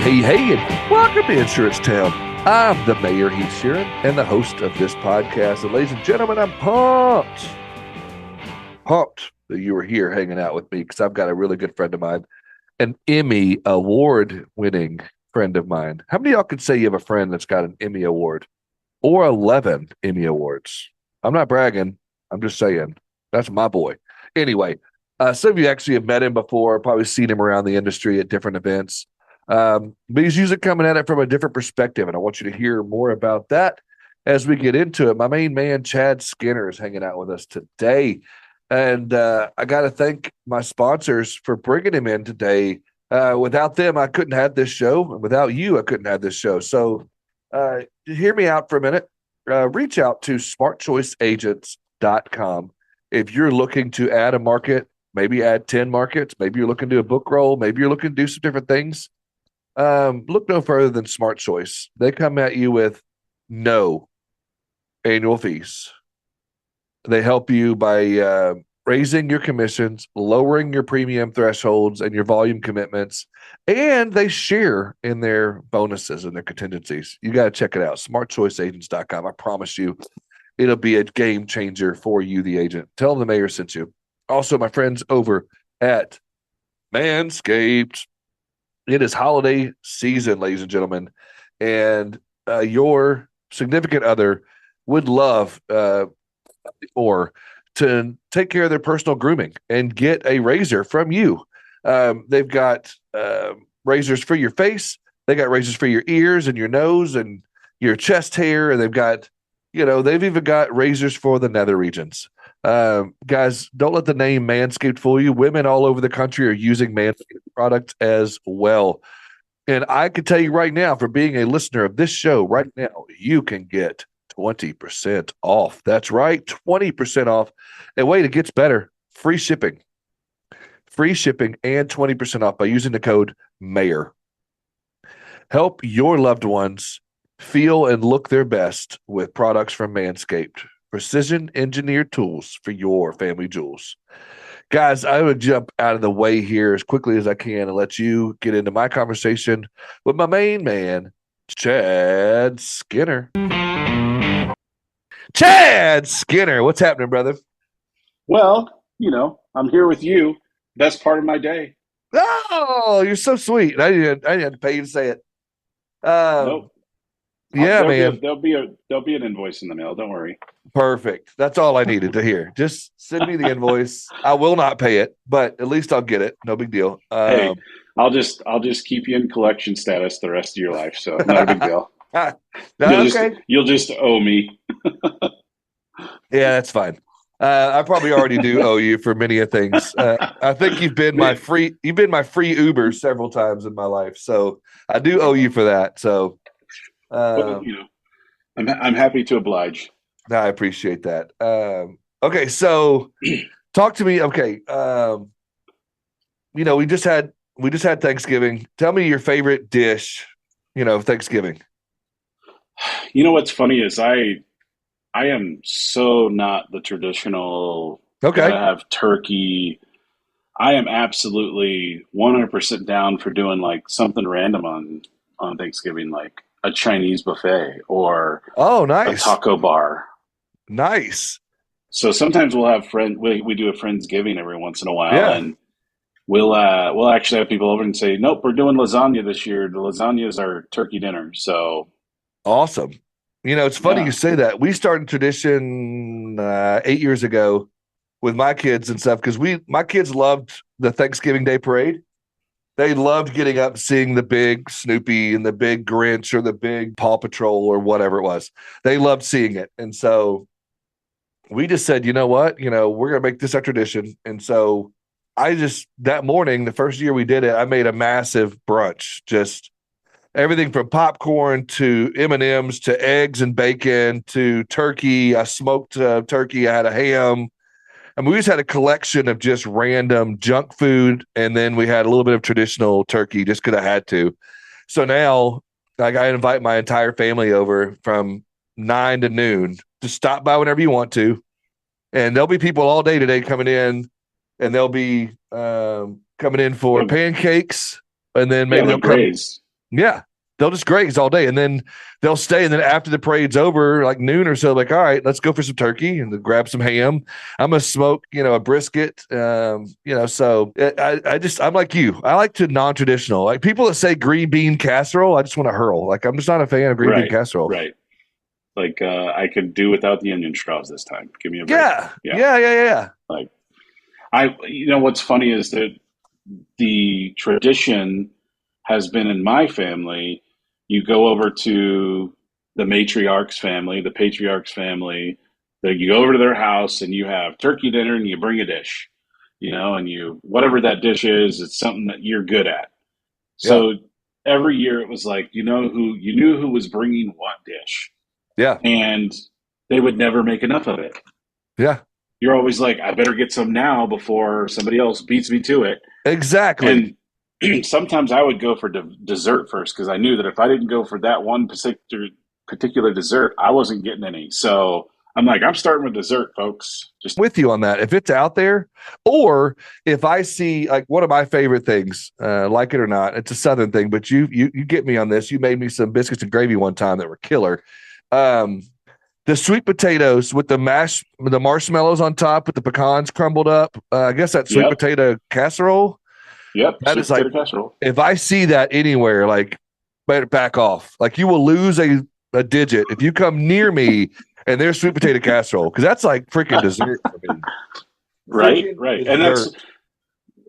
Hey, and welcome to Insurance Town. I'm the mayor, Heath Sheeran, and the host of this podcast. And ladies and gentlemen, I'm pumped that you are here hanging out with me because I've got a really good friend of mine, an Emmy award-winning friend of mine. How many of y'all could say you have a friend that's got an Emmy award or 11 Emmy awards? I'm not bragging. I'm just saying. That's my boy. Anyway, some of you actually have met him before, probably seen him around the industry at different events. But he's usually coming at it from a different perspective, and I want you to hear more about that as we get into it. My main man, Chad Skinner, is hanging out with us today, and I got to thank my sponsors for bringing him in today. Without them, I couldn't have this show, and without you, I couldn't have this show. So hear me out for a minute. Reach out to smartchoiceagents.com if you're looking to add a market, maybe add 10 markets, maybe you're looking to do a book roll, maybe you're looking to do some different things. Look no further than Smart Choice. They come at you with no annual fees. They help you by raising your commissions, lowering your premium thresholds and your volume commitments, and they share in their bonuses and their contingencies. You got to check it out, smartchoiceagents.com. I promise you, it'll be a game changer for you, the agent. Tell them the mayor sent you. Also, my friends over at Manscaped. It is holiday season, ladies and gentlemen, and your significant other would love or to take care of their personal grooming and get a razor from you. They've got razors for your face. They got razors for your ears and your nose and your chest hair. And they've got, they've even got razors for the nether regions. Guys, don't let the name Manscaped fool you. Women all over the country are using Manscaped products as well. And I can tell you right now, for being a listener of this show right now, you can get 20% off. That's right, 20% off. And wait, it gets better. Free shipping and 20% off by using the code MAYOR. Help your loved ones feel and look their best with products from Manscaped. Precision engineered tools for your family jewels. Guys, I would jump out of the way here as quickly as I can and let you get into my conversation with my main man, Chad Skinner. Chad Skinner, what's happening, brother? Well, I'm here with you. Best part of my day. Oh, you're so sweet. I didn't have to pay you to say it. Nope. Yeah, man. There'll be an invoice in the mail. Don't worry. Perfect. That's all I needed to hear. Just send me the invoice. I will not pay it, but at least I'll get it. No big deal. Hey, I'll just keep you in collection status the rest of your life. So not a big deal. You'll just owe me. Yeah, that's fine. I probably already do owe you for many of things. I think you've been my free Uber several times in my life, so I do owe you for that. So, I'm happy to oblige. I appreciate that. Okay, so talk to me. Okay, we just had Thanksgiving. Tell me your favorite dish. Thanksgiving. What's funny is I am so not the traditional. Okay. I have turkey. I am absolutely 100% down for doing like something random on Thanksgiving, like a Chinese buffet or nice. a taco bar. Nice. So sometimes we'll have we do a Friendsgiving every once in a while, and we'll actually have people over and say, nope, we're doing lasagna this year. The lasagna is our turkey dinner. So awesome. It's funny you say that. We started tradition 8 years ago with my kids and stuff because my kids loved the Thanksgiving Day parade. They loved getting up, seeing the big Snoopy and the big Grinch or the big Paw Patrol or whatever it was. They loved seeing it. And so we just said, you know what? We're going to make this our tradition. And so that morning, the first year we did it, I made a massive brunch, just everything from popcorn to M&Ms to eggs and bacon to turkey. I smoked turkey. I had a ham. I mean, we just had a collection of just random junk food, and then we had a little bit of traditional turkey just because I had to. So now, like, I invite my entire family over from 9 to noon to stop by whenever you want to, and there'll be people all day today coming in, and they'll be coming in for pancakes, and then maybe they'll come. Yeah. They'll just graze all day and then they'll stay. And then after the parade's over, like noon or so, like, all right, let's go for some turkey and then grab some ham. I'm going to smoke, a brisket. So I'm like you. I like to non-traditional, like people that say green bean casserole. I just want to hurl. Like, I'm just not a fan of green bean Right, casserole. right. Like I could do without the onion straws this time. Give me a break. Yeah. Yeah. Yeah. Yeah. Yeah. Like what's funny is that the tradition has been in my family. You go over to the matriarch's family, the patriarch's family, you go over to their house and you have turkey dinner and you bring a dish, and whatever that dish is, it's something that you're good at. Yeah. So every year it was like, you knew who was bringing what dish, Yeah. and they would never make enough of it. Yeah. You're always like, I better get some now before somebody else beats me to it. Exactly. And sometimes I would go for dessert first because I knew that if I didn't go for that one particular dessert, I wasn't getting any. So I'm like, I'm starting with dessert, folks. Just with you on that. If it's out there, or if I see, like, one of my favorite things, like it or not, it's a Southern thing, but you get me on this. You made me some biscuits and gravy one time that were killer. The sweet potatoes with the marshmallows on top with the pecans crumbled up. I guess that sweet potato casserole. Yep. That is like, casserole. if I see that anywhere, like, better back off. Like, you will lose a digit if you come near me and there's sweet potato casserole, because that's like freaking dessert for me. Right. And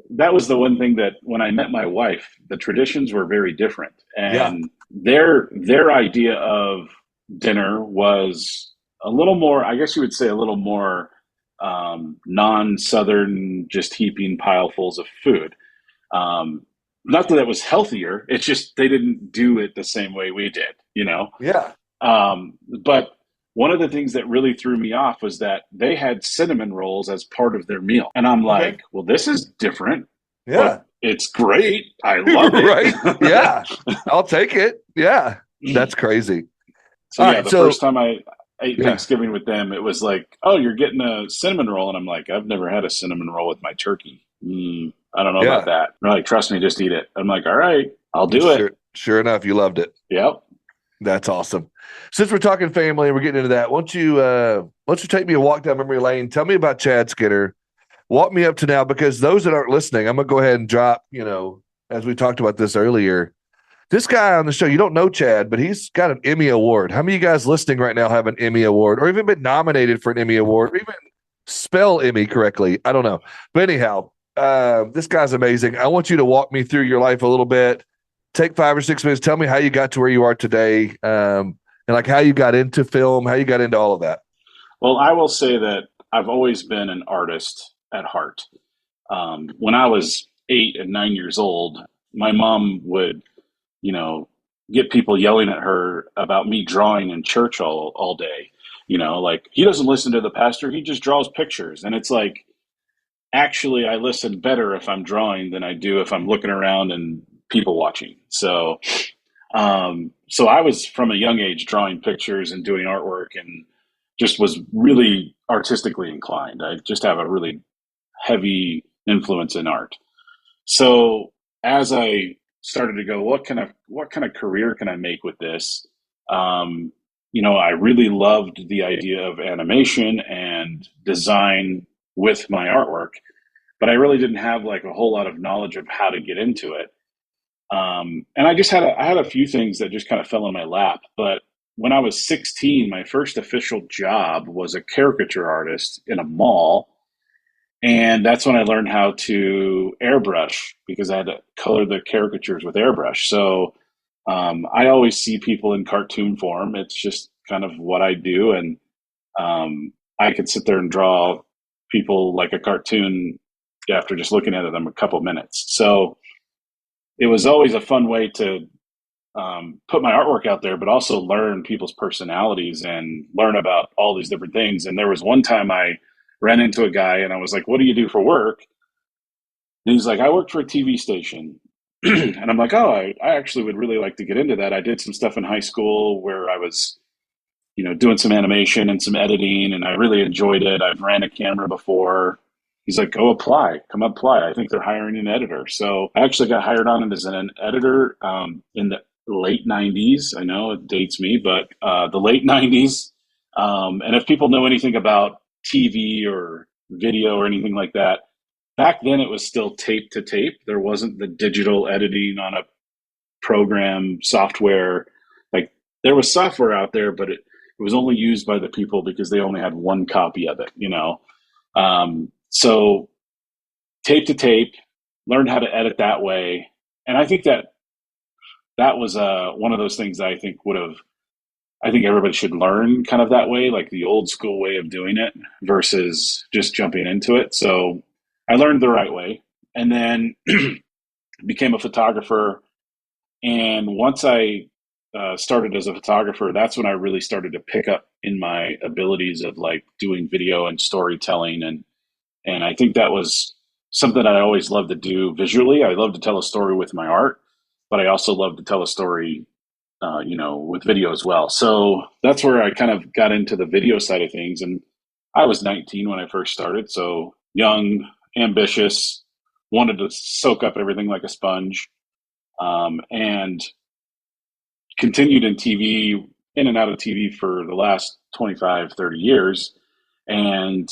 that was the one thing that when I met my wife, the traditions were very different. And their idea of dinner was a little more, I guess you would say, a little more non-Southern, just heaping pilefuls of food. Not that it was healthier. It's just they didn't do it the same way we did, Yeah. But one of the things that really threw me off was that they had cinnamon rolls as part of their meal. And I'm like, well, this is different. Yeah. It's great. I love it. Right. Yeah. I'll take it. Yeah. That's crazy. So first time I ate Thanksgiving with them, it was like, oh, you're getting a cinnamon roll. And I'm like, I've never had a cinnamon roll with my turkey. I don't know about that. They're like, trust me, just eat it. I'm like, all right, I'll do it. Sure enough, you loved it. Yep. That's awesome. Since we're talking family and we're getting into that, why don't you take me a walk down memory lane? Tell me about Chad Skinner. Walk me up to now, because those that aren't listening, I'm going to go ahead and drop, as we talked about this earlier, this guy on the show, you don't know Chad, but he's got an Emmy Award. How many of you guys listening right now have an Emmy Award, or even been nominated for an Emmy Award, or even spell Emmy correctly? I don't know. But anyhow, this guy's amazing. I want you to walk me through your life a little bit. Take 5 or 6 minutes. Tell me how you got to where you are today, and like how you got into film, how you got into all of that. Well, I will say that I've always been an artist at heart. When I was 8 and 9 years old, my mom would, get people yelling at her about me drawing in church all day. Like, he doesn't listen to the pastor, he just draws pictures. And it's like, actually, I listen better if I'm drawing than I do if I'm looking around and people watching. So I was from a young age drawing pictures and doing artwork, and just was really artistically inclined. I just have a really heavy influence in art. So as I started to go, what kind of career can I make with this? I really loved the idea of animation and design with my artwork, but I really didn't have like a whole lot of knowledge of how to get into it. And I had a few things that just kind of fell in my lap. But when I was 16, my first official job was a caricature artist in a mall. And that's when I learned how to airbrush, because I had to color the caricatures with airbrush. So I always see people in cartoon form. It's just kind of what I do. And I could sit there and draw people like a cartoon after just looking at them a couple minutes. So it was always a fun way to put my artwork out there, but also learn people's personalities and learn about all these different things. And there was one time I ran into a guy and I was like, what do you do for work? And he's like, I work for a TV station. And I'm like, oh, I actually would really like to get into that. I did some stuff in high school where I was, doing some animation and some editing, and I really enjoyed it. I've ran a camera before. He's like, come apply. I think they're hiring an editor. So I actually got hired on as an editor in the late 90s. I know it dates me, but the late 90s. And if people know anything about TV or video or anything like that, back then it was still tape to tape. There wasn't the digital editing on a program software. Like there was software out there, but it was only used by the people because they only had one copy of it, you know? So tape to tape, learned how to edit that way. And I think that that was one of those things that I think everybody should learn kind of that way, like the old school way of doing it versus just jumping into it. So I learned the right way and then became a photographer. And once I started as a photographer, that's when I really started to pick up in my abilities of like doing video and storytelling. And I think that was something that I always loved to do visually. I love to tell a story with my art, but I also love to tell a story with video as well. So that's where I kind of got into the video side of things. And I was 19 when I first started. So young, ambitious, wanted to soak up everything like a sponge, and continued in TV, in and out of TV for the last 25, 30 years. And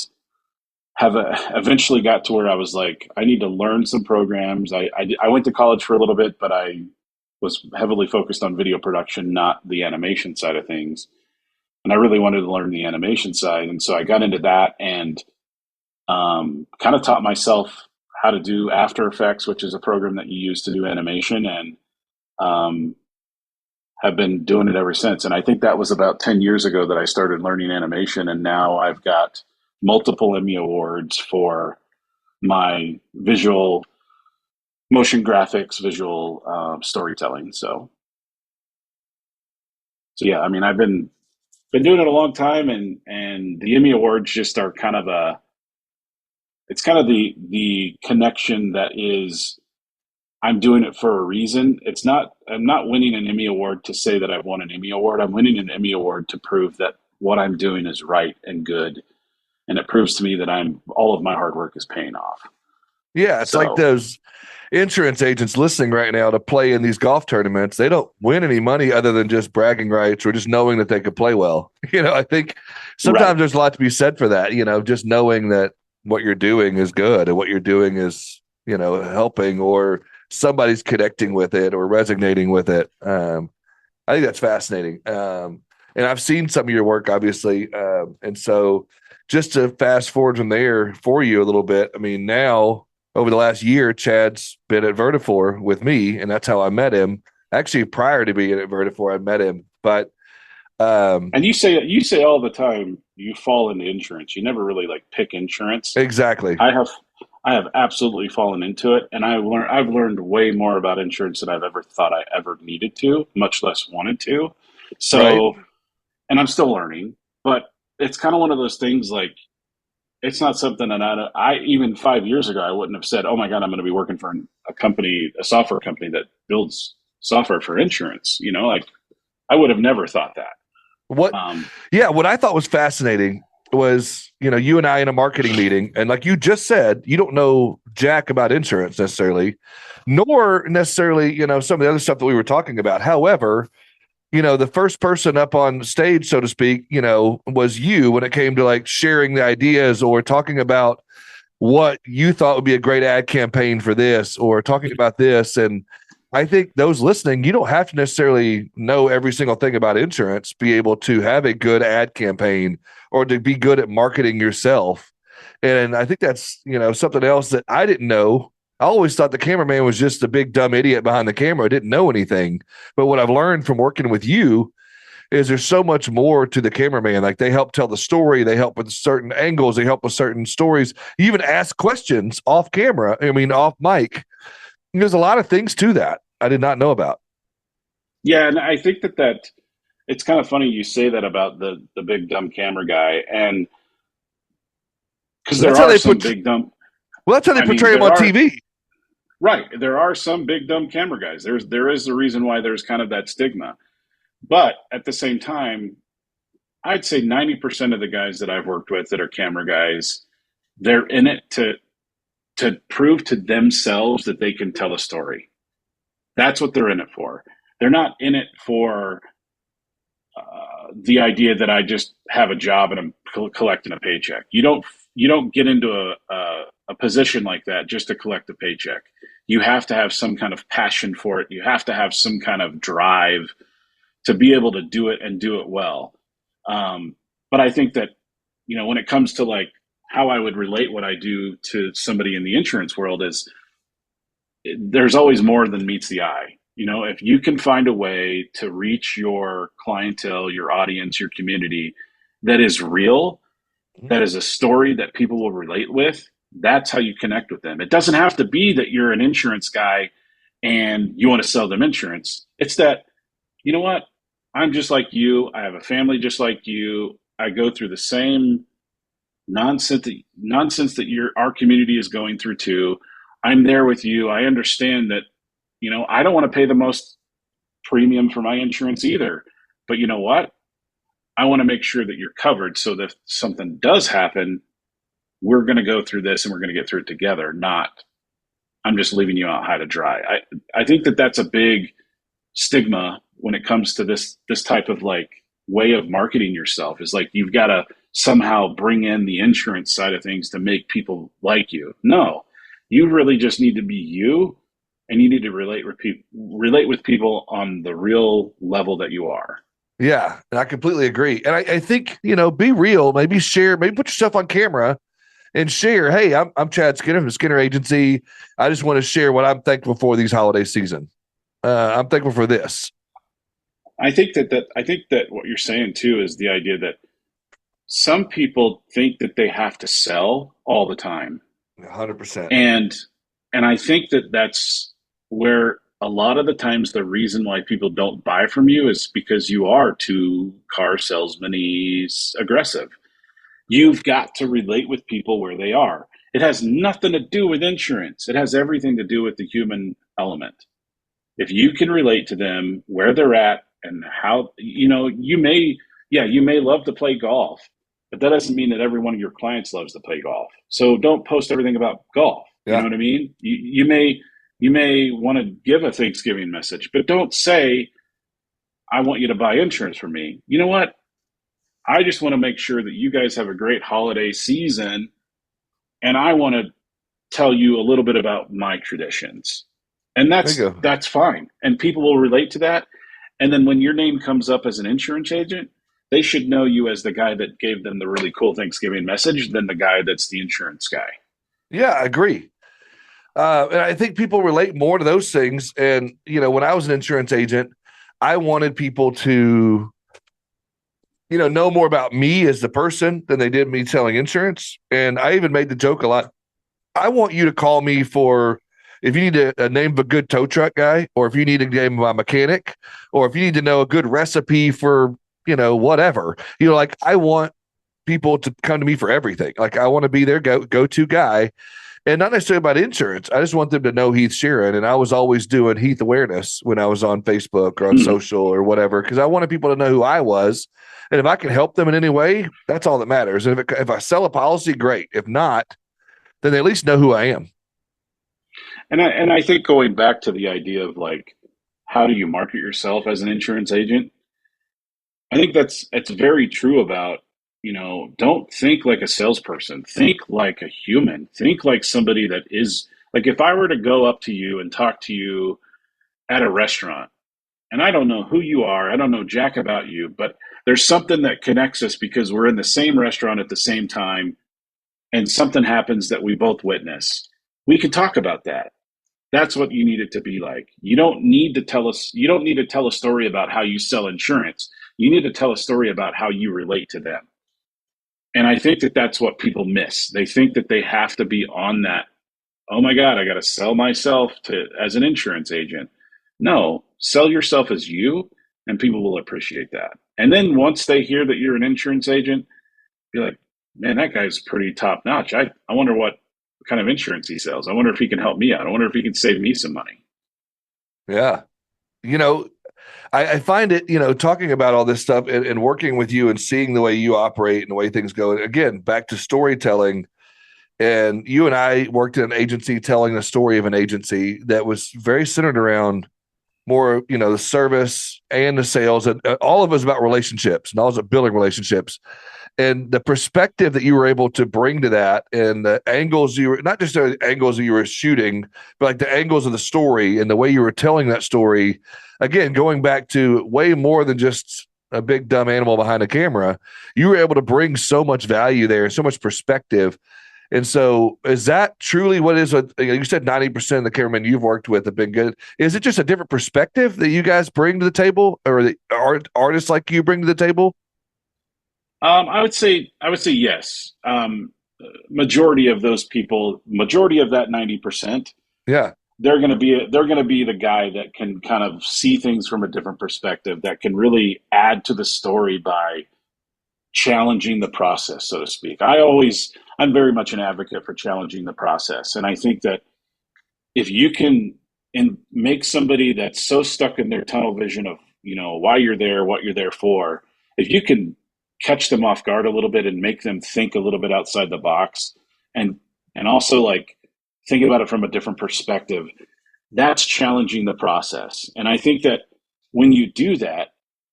have eventually got to where I was like, I need to learn some programs. I went to college for a little bit, but I was heavily focused on video production, not the animation side of things. And I really wanted to learn the animation side. And so I got into that and kind of taught myself how to do After Effects, which is a program that you use to do animation, and have been doing it ever since. And I think that was about 10 years ago that I started learning animation. And now I've got multiple Emmy Awards for my visual motion graphics, visual storytelling. So yeah, I mean, I've been doing it a long time, and the Emmy Awards just are kind of it's kind of the connection that is, I'm doing it for a reason. I'm not winning an Emmy Award to say that I've won an Emmy Award. I'm winning an Emmy Award to prove that what I'm doing is right and good. And it proves to me that all of my hard work is paying off. Yeah, it's like those insurance agents listening right now to play in these golf tournaments. They don't win any money other than just bragging rights or just knowing that they could play well. I think sometimes there's a lot to be said for that, just knowing that what you're doing is good and what you're doing is, helping, or somebody's connecting with it or resonating with it. I think that's fascinating. And I've seen some of your work, obviously. And so just to fast forward from there for you a little bit, I mean, now over the last year, Chad's been at Vertafore with me, and that's how I met him. Actually, prior to being at Vertafore, I met him. But and you say all the time you fall into insurance. You never really like pick insurance. Exactly. I have absolutely fallen into it, and I've learned way more about insurance than I've ever thought I ever needed to, much less wanted to. So, right. And I'm still learning, but it's kind of one of those things like, it's not something that I even 5 years ago, I wouldn't have said, oh my God, I'm going to be working for a software company that builds software for insurance. Like I would have never thought that. What I thought was fascinating was, you and I in a marketing meeting, and like you just said, you don't know jack about insurance necessarily, nor necessarily, some of the other stuff that we were talking about. However, the first person up on stage, so to speak, was you when it came to like sharing the ideas or talking about what you thought would be a great ad campaign for this or talking about this. And I think those listening, you don't have to necessarily know every single thing about insurance, be able to have a good ad campaign or to be good at marketing yourself. And I think that's, something else that I didn't know. I always thought the cameraman was just a big dumb idiot behind the camera, didn't know anything. But what I've learned from working with you is there's so much more to the cameraman. Like they help tell the story, they help with certain angles, they help with certain stories. You even ask questions off camera. Off mic. There's a lot of things to that I did not know about. Yeah, and I think that it's kind of funny you say that about the big dumb camera guy, and because there are some big dumb. Well, that's how they portray him on TV. Right. There are some big dumb camera guys. There is a reason why there's kind of that stigma. But at the same time, I'd say 90% of the guys that I've worked with that are camera guys, they're in it to prove to themselves that they can tell a story. That's what they're in it for. They're not in it for the idea that I just have a job and I'm collecting a paycheck. You don't get into a position like that just to collect a paycheck. You have to have some kind of passion for it. You have to have some kind of drive to be able to do it and do it well. But I think that, when it comes to like how I would relate what I do to somebody in the insurance world is there's always more than meets the eye. If you can find a way to reach your clientele, your audience, your community that is real, that is a story that people will relate with, that's how you connect with them. It doesn't have to be that you're an insurance guy and you want to sell them insurance. It's that, you know what? I'm just like you. I have a family just like you. I go through the same nonsense that our community is going through too. I'm there with you. I understand that, I don't want to pay the most premium for my insurance either. But you know what? I want to make sure that you're covered so that if something does happen, we're going to go through this and we're going to get through it together, not I'm just leaving you out high to dry. I think that that's a big stigma when it comes to this type of like way of marketing yourself, is like you've got to somehow bring in the insurance side of things to make people like you. No, you really just need to be you, and you need to relate with people on the real level that you are. Yeah, and I completely agree. And I think, be real, maybe share, maybe put yourself on camera and share, hey, I'm Chad Skinner from Skinner Agency. I just want to share what I'm thankful for these holiday season. I'm thankful for this. I think that what you're saying too is the idea that some people think that they have to sell all the time. 100%. And I think that that's where a lot of the times the reason why people don't buy from you is because you are too car salesman-y aggressive. You've got to relate with people where they are. It has nothing to do with insurance. It has everything to do with the human element. If you can relate to them where they're at and how, you may love to play golf, but that doesn't mean that every one of your clients loves to play golf. So don't post everything about golf. You know what I mean? You may want to give a Thanksgiving message, but don't say, I want you to buy insurance from me. You know what? I just want to make sure that you guys have a great holiday season, and I want to tell you a little bit about my traditions. And that's fine. And people will relate to that. And then when your name comes up as an insurance agent, they should know you as the guy that gave them the really cool Thanksgiving message than the guy that's the insurance guy. Yeah, I agree. And I think people relate more to those things. And, when I was an insurance agent, I wanted people to, know more about me as the person than they did me selling insurance. And I even made the joke a lot. I want you to call me for if you need a name of a good tow truck guy, or if you need a name of a mechanic, or if you need to know a good recipe for, whatever, like I want people to come to me for everything. Like I want to be their go-to guy, and not necessarily about insurance. I just want them to know Heath Sheeran. And I was always doing Heath awareness when I was on Facebook or on social or whatever, because I wanted people to know who I was. And if I can help them in any way, that's all that matters. And if I sell a policy, great. If not, then they at least know who I am. And I think going back to the idea of like, how do you market yourself as an insurance agent? I think it's very true about, don't think like a salesperson. Think like a human. Think like somebody that is like, if I were to go up to you and talk to you at a restaurant, and I don't know who you are, I don't know jack about you, but there's something that connects us because we're in the same restaurant at the same time, and something happens that we both witness. We can talk about that. That's what you need it to be like. You don't need to tell a story about how you sell insurance. You need to tell a story about how you relate to them. And I think that that's what people miss. They think that they have to be on that, oh my God, I got to sell myself as an insurance agent. No, sell yourself as you, and people will appreciate that. And then once they hear that you're an insurance agent, be like, man, that guy's pretty top notch. I wonder what kind of insurance he sells. I wonder if he can help me out. I wonder if he can save me some money. Yeah. I find it, talking about all this stuff and working with you and seeing the way you operate and the way things go. Again, back to storytelling. And you and I worked in an agency telling the story of an agency that was very centered around more, the service and the sales, and all of it was about relationships, and all was about building relationships. And the perspective that you were able to bring to that, and the angles you were, not just the angles that you were shooting, but like the angles of the story and the way you were telling that story, again, going back to way more than just a big dumb animal behind a camera, you were able to bring so much value there, so much perspective. And so, is that truly what is? You said 90% of the cameramen you've worked with have been good. Is it just a different perspective that you guys bring to the table, or the artists like you bring to the table? I would say yes. Majority of those people, majority of that 90%, Yeah, they're going to be the guy that can kind of see things from a different perspective, that can really add to the story by challenging the process, so to speak. I'm very much an advocate for challenging the process, and I think that if you can make somebody that's so stuck in their tunnel vision of why you're there, what you're there for, if you can catch them off guard a little bit and make them think a little bit outside the box, and also like think about it from a different perspective, that's challenging the process. And I think that when you do that,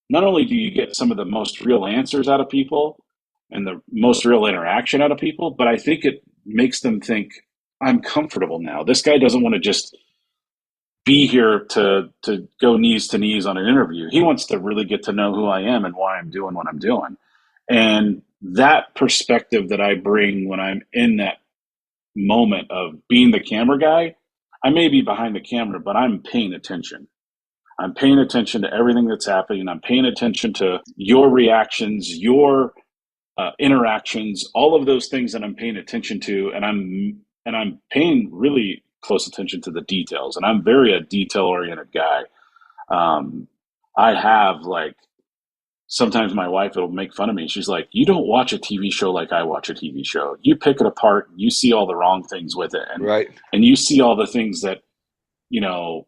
not only do you get some of the most real answers out of people and the most real interaction out of people, but I think it makes them think, I'm comfortable now. This guy doesn't want to just be here to go knees to knees on an interview. He wants to really get to know who I am and why I'm doing what I'm doing. And that perspective that I bring when I'm in that moment of being the camera guy, I may be behind the camera, but I'm paying attention. I'm paying attention to everything that's happening. I'm paying attention to your reactions, your interactions, all of those things that I'm paying attention to, and I'm paying really close attention to the details. And I'm very a detail oriented guy. Um, I have like sometimes my wife will make fun of me. She's like, "You don't watch a TV show like I watch a TV show. You pick it apart. You see all the wrong things with it, and right. you see all the things that you know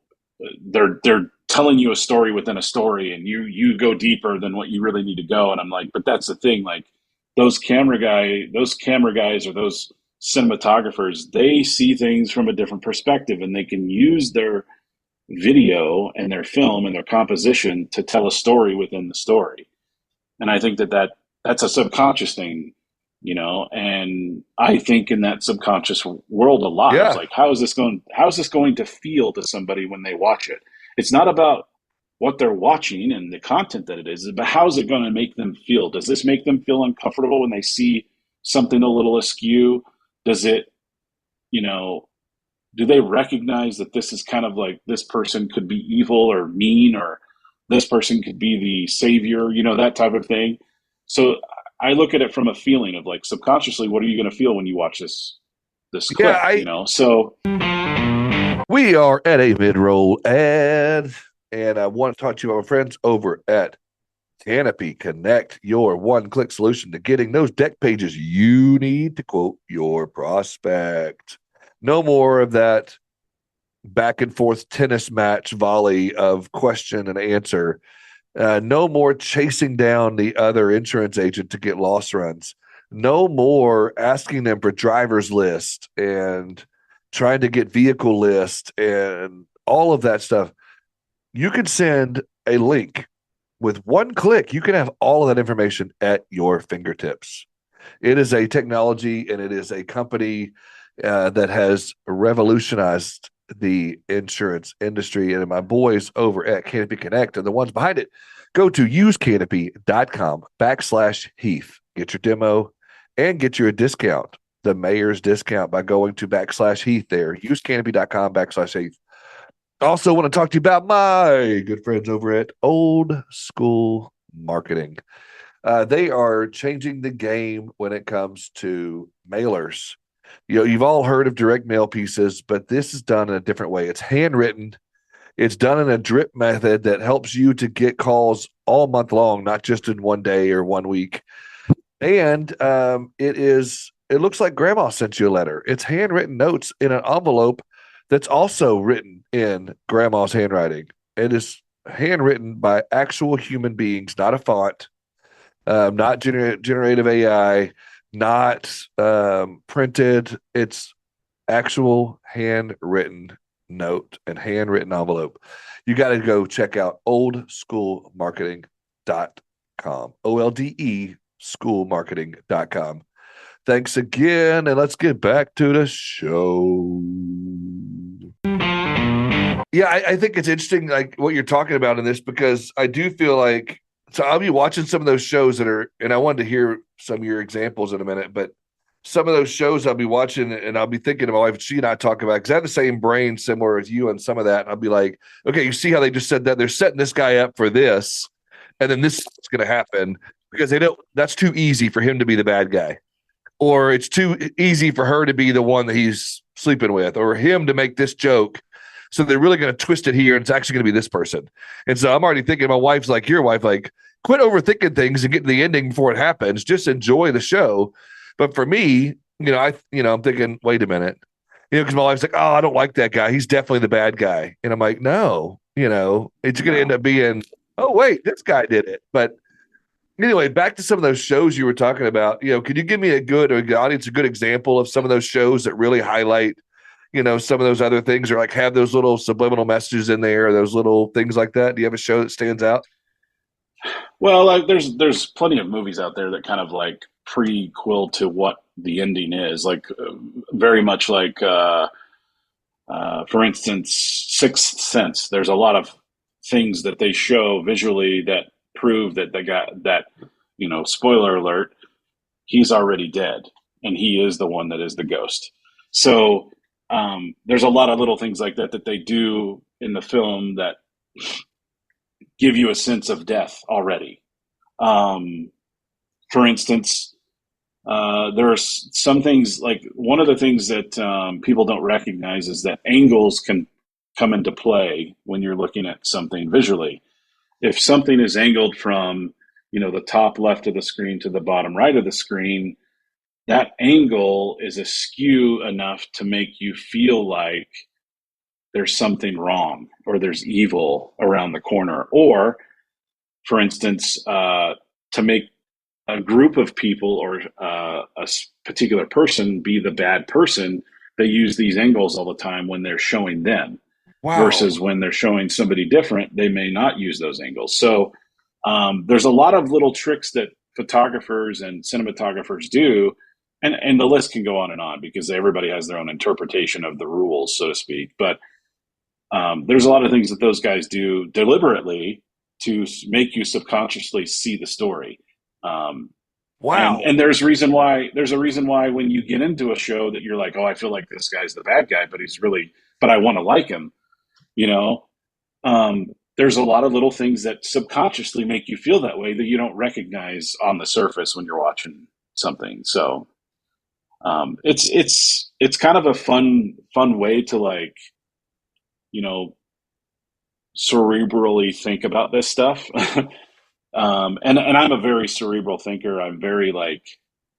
they're telling you a story within a story, and you go deeper than what you really need to go." And I'm like, but that's the thing. Like those camera guys, or those cinematographers, they see things from a different perspective, and they can use their video and their film and their composition to tell a story within the story. And I think that's a subconscious thing, and I think in that subconscious world a lot of Yeah, like, how is this going to feel to somebody when they watch it? It's not about what they're watching and the content that it is, but how's it going to make them feel? Does this make them feel uncomfortable when they see something a little askew? Does it, you know, do they recognize that this is kind of like, this person could be evil or mean, or this person could be the savior, that type of thing. So I look at it from a feeling of like, subconsciously, what are you going to feel when you watch this yeah. clip, so We are at a mid-roll ad, and I want to talk to our friends over at Canopy Connect, your one-click solution to getting those deck pages you need to quote your prospect. No more of that back and forth tennis match volley of question and answer. No more chasing down the other insurance agent to get loss runs. No more asking them for driver's list and trying to get vehicle list and all of that stuff. You can send a link with one click. You can have all of that information at your fingertips. It is a technology, and it is a company that has revolutionized the insurance industry. And my boys over at Canopy Connect are the ones behind it. Go to usecanopy.com/Heath. Get your demo and get your discount, the mayor's discount, by going to /Heath there. Usecanopy.com/Heath. Also, want to talk to you about my good friends over at Old School Marketing. They are changing the game when it comes to mailers. You've all heard of direct mail pieces, but this is done in a different way. It's handwritten. It's done in a drip method that helps you to get calls all month long, not just in one day or 1 week. And it looks like grandma sent you a letter. It's handwritten notes in an envelope that's also written in grandma's handwriting. It is handwritten by actual human beings, not a font, not generative AI, not printed. It's actual handwritten note and handwritten envelope. You got to go check out oldschoolmarketing.com. OLDE schoolmarketing.com. Thanks again, and let's get back to the show. Yeah, I think it's interesting, like what you're talking about in this, because I do feel like, so I'll be watching some of those shows that are, and I wanted to hear some of your examples in a minute, but some of those shows I'll be watching and I'll be thinking of my wife, she and I talk about, because I have the same brain similar as you on some of that. And I'll be like, okay, you see how they just said that? They're setting this guy up for this, and then this is going to happen because they don't, that's too easy for him to be the bad guy. Or it's too easy for her to be the one that he's sleeping with, or him to make this joke. So they're really going to twist it here, and it's actually going to be this person. And so I'm already thinking, my wife's like, your wife, like, quit overthinking things and get to the ending before it happens. Just enjoy the show. But for me, I'm thinking, wait a minute, because my wife's like, oh, I don't like that guy. He's definitely the bad guy. And I'm like, no, it's going to end up being, oh, wait, this guy did it. But anyway, back to some of those shows you were talking about. Could you give me a good example of some of those shows that really highlight, some of those other things, or like have those little subliminal messages in there, or those little things like that? Do you have a show that stands out? Well, like there's plenty of movies out there that kind of like prequel to what the ending is, like very much like, for instance, Sixth Sense. There's a lot of things that they show visually that prove that the guy that, spoiler alert, he's already dead and he is the one that is the ghost. So there's a lot of little things like that they do in the film that give you a sense of death already. For instance, there are some things, like one of the things that people don't recognize is that angles can come into play when you're looking at something visually. If something is angled from, the top left of the screen to the bottom right of the screen, that angle is askew enough to make you feel like there's something wrong or there's evil around the corner. Or, for instance, to make a group of people or a particular person be the bad person, they use these angles all the time when they're showing them. Wow. Versus when they're showing somebody different, they may not use those angles. So there's a lot of little tricks that photographers and cinematographers do. And the list can go on because everybody has their own interpretation of the rules, so to speak. But there's a lot of things that those guys do deliberately to make you subconsciously see the story. Wow. And there's a reason why when you get into a show that you're like, oh, I feel like this guy's the bad guy, but I want to like him. There's a lot of little things that subconsciously make you feel that way that you don't recognize on the surface when you're watching something. So it's kind of a fun way to, like, cerebrally think about this stuff. And I'm a very cerebral thinker. I'm very like,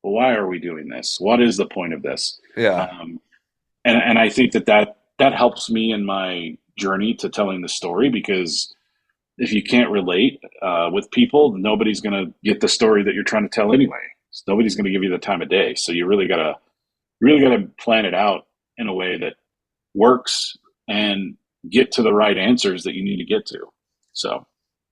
well, why are we doing this? What is the point of this? Yeah. And I think that helps me in my journey to telling the story, because if you can't relate with people, nobody's going to get the story that you're trying to tell anyway. So nobody's going to give you the time of day. So you really gotta plan it out in a way that works and get to the right answers that you need to get to. So,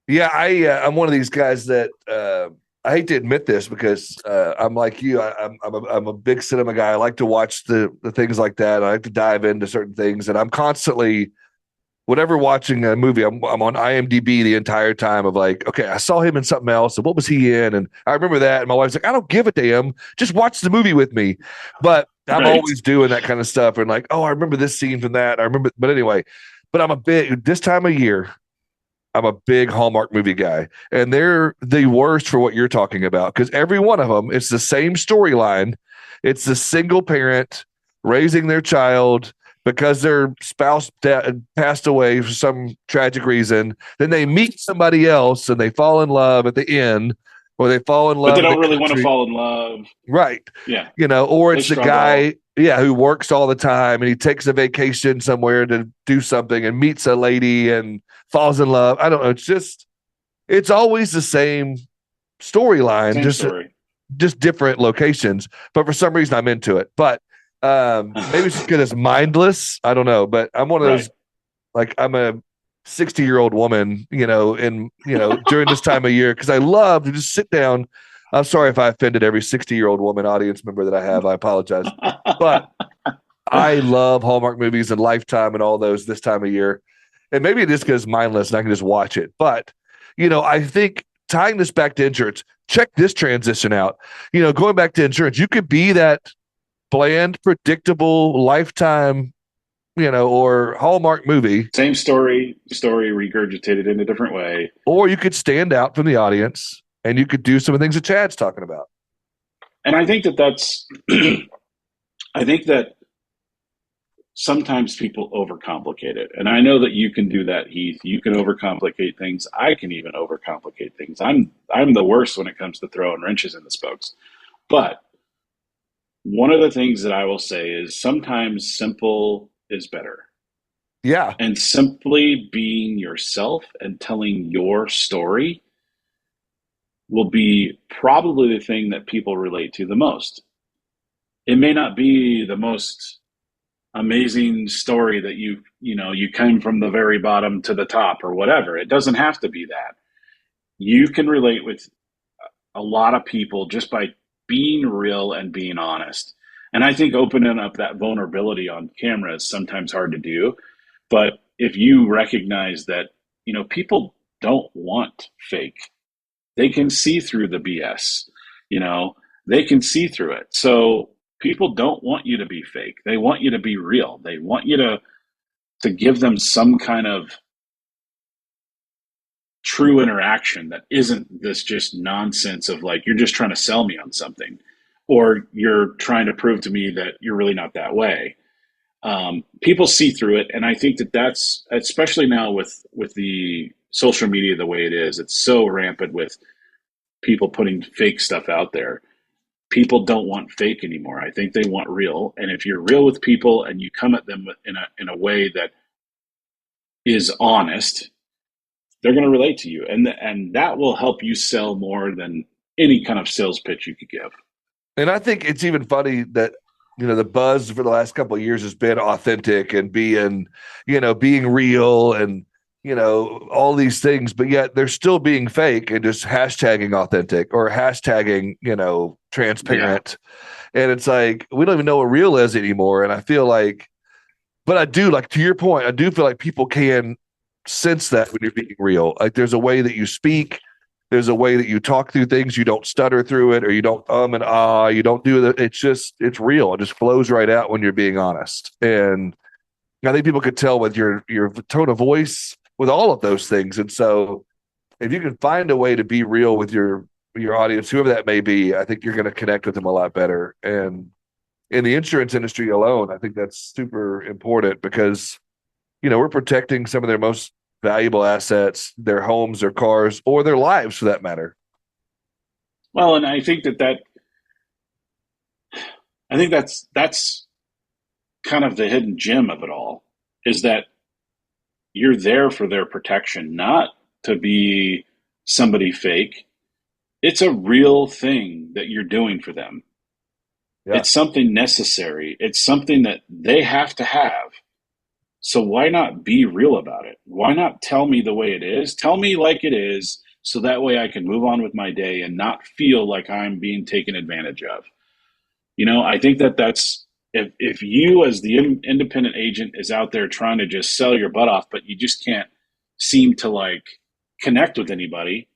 yeah, I'm one of these guys that I hate to admit this, because I'm like you. I'm a big cinema guy. I like to watch the things like that. I like to dive into certain things, and I'm constantly, whatever, watching a movie, I'm on IMDb the entire time of like, okay, I saw him in something else, and what was he in? And I remember that. And my wife's like, I don't give a damn. Just watch the movie with me. But I'm always doing that kind of stuff. And like, oh, I remember this scene from that. But anyway, this time of year, I'm a big Hallmark movie guy. And they're the worst for what you're talking about, because every one of them, it's the same storyline. It's the single parent raising their child because their spouse passed away for some tragic reason. Then they meet somebody else and they fall in love at the end, or they fall in love. But they don't really want to fall in love. Right. Yeah. Or it's the guy, who works all the time and he takes a vacation somewhere to do something and meets a lady and falls in love. I don't know. It's always the same storyline, just different locations. But for some reason I'm into it. But Maybe it's just because it's mindless. I don't know, but I'm one of Right. those, like, I'm a 60-year-old woman, during this time of year, because I love to just sit down. I'm sorry if I offended every 60-year-old woman audience member that I have. I apologize. But I love Hallmark movies and Lifetime and all those this time of year. And maybe it is because it's mindless and I can just watch it. But, I think tying this back to insurance, check this transition out. Going back to insurance, you could be that bland, predictable Lifetime, or Hallmark movie, Same story regurgitated in a different way. or you could stand out from the audience and you could do some of the things that Chad's talking about. And I think that that's, I think that sometimes people overcomplicate it. And I know that you can do that, Heath. You can overcomplicate things. I can even overcomplicate things. I'm the worst when it comes to throwing wrenches in the spokes. But one of the things that I will say is sometimes simple is better. Yeah. And simply being yourself and telling your story will be probably the thing that people relate to the most. It may not be the most amazing story that you came from the very bottom to the top or whatever. It doesn't have to be that. You can relate with a lot of people just by being real and being honest. And I think opening up that vulnerability on camera is sometimes hard to do. But if you recognize that, people don't want fake, they can see through the BS, you know, they can see through it. So people don't want you to be fake. They want you to be real. They want you to give them some kind of true interaction that isn't this just nonsense of like you're just trying to sell me on something or you're trying to prove to me that you're really not that way. People see through it, and I think that that's especially now with the social media the way it is. It's so rampant with people putting fake stuff out there. People don't want fake anymore. I think they want real, and if you're real with people and you come at them in a way that is honest, they're going to relate to you, and that will help you sell more than any kind of sales pitch you could give. And I think it's even funny that the buzz for the last couple of years has been authentic and being real and all these things, but yet they're still being fake and just hashtagging authentic or hashtagging transparent. Yeah. And it's like we don't even know what real is anymore. And I feel like, but I do, like, to your point, I do feel like people can sense that when you're being real. Like there's a way that you speak. There's a way that you talk through things. You don't stutter through it, or you don't and ah. You don't do that. It's real. It just flows right out when you're being honest. And I think people could tell with your tone of voice, with all of those things. And so, if you can find a way to be real with your audience, whoever that may be, I think you're going to connect with them a lot better. And in the insurance industry alone, I think that's super important because we're protecting some of their most valuable assets, their homes, their cars, or their lives for that matter. Well, and I think that's kind of the hidden gem of it all is that you're there for their protection, not to be somebody fake. It's a real thing that you're doing for them. Yeah. It's something necessary. It's something that they have to have. So why not be real about it? Why not tell me the way it is? Tell me like it is, so that way I can move on with my day and not feel like I'm being taken advantage of. I think that's if you as the independent agent is out there trying to just sell your butt off, but you just can't seem to like connect with anybody,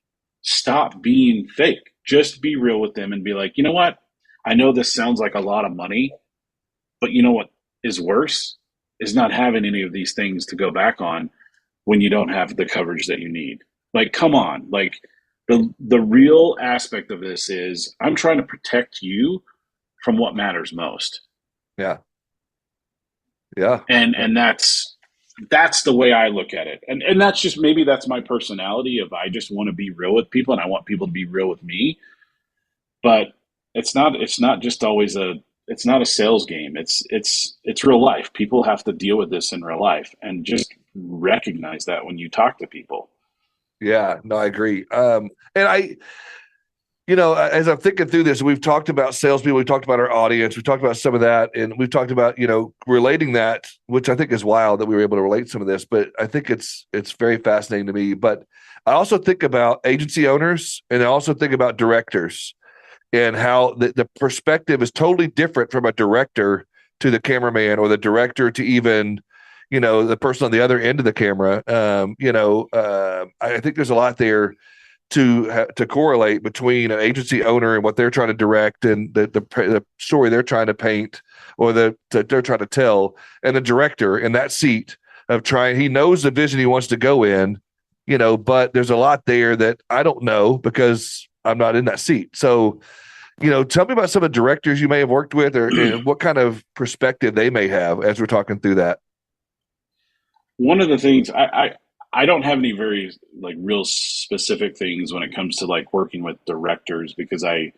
stop being fake. Just be real with them and be like, you know what? I know this sounds like a lot of money, but you know what is worse? Is not having any of these things to go back on when you don't have the coverage that you need. Like, come on. Like the real aspect of this is I'm trying to protect you from what matters most. Yeah. Yeah. And that's the way I look at it. And that's just, maybe that's my personality of I just want to be real with people and I want people to be real with me. But it's not just always it's not a sales game. It's real life. People have to deal with this in real life, and just recognize that when you talk to people. Yeah, no, I agree. And As I'm thinking through this, we've talked about salespeople, we've talked about our audience, we've talked about some of that, and we've talked about, relating that, which I think is wild that we were able to relate some of this, but I think it's very fascinating to me. But I also think about agency owners, and I also think about directors, and how the perspective is totally different from a director to the cameraman, or the director to even, the person on the other end of the camera. I think there's a lot there to correlate between an agency owner and what they're trying to direct, and the story they're trying to paint, or that they're trying to tell, and the director in that seat of he knows the vision he wants to go in, but there's a lot there that I don't know because I'm not in that seat. So, tell me about some of the directors you may have worked with, or and what kind of perspective they may have as we're talking through that. One of the things I don't have any very like real specific things when it comes to like working with directors, because I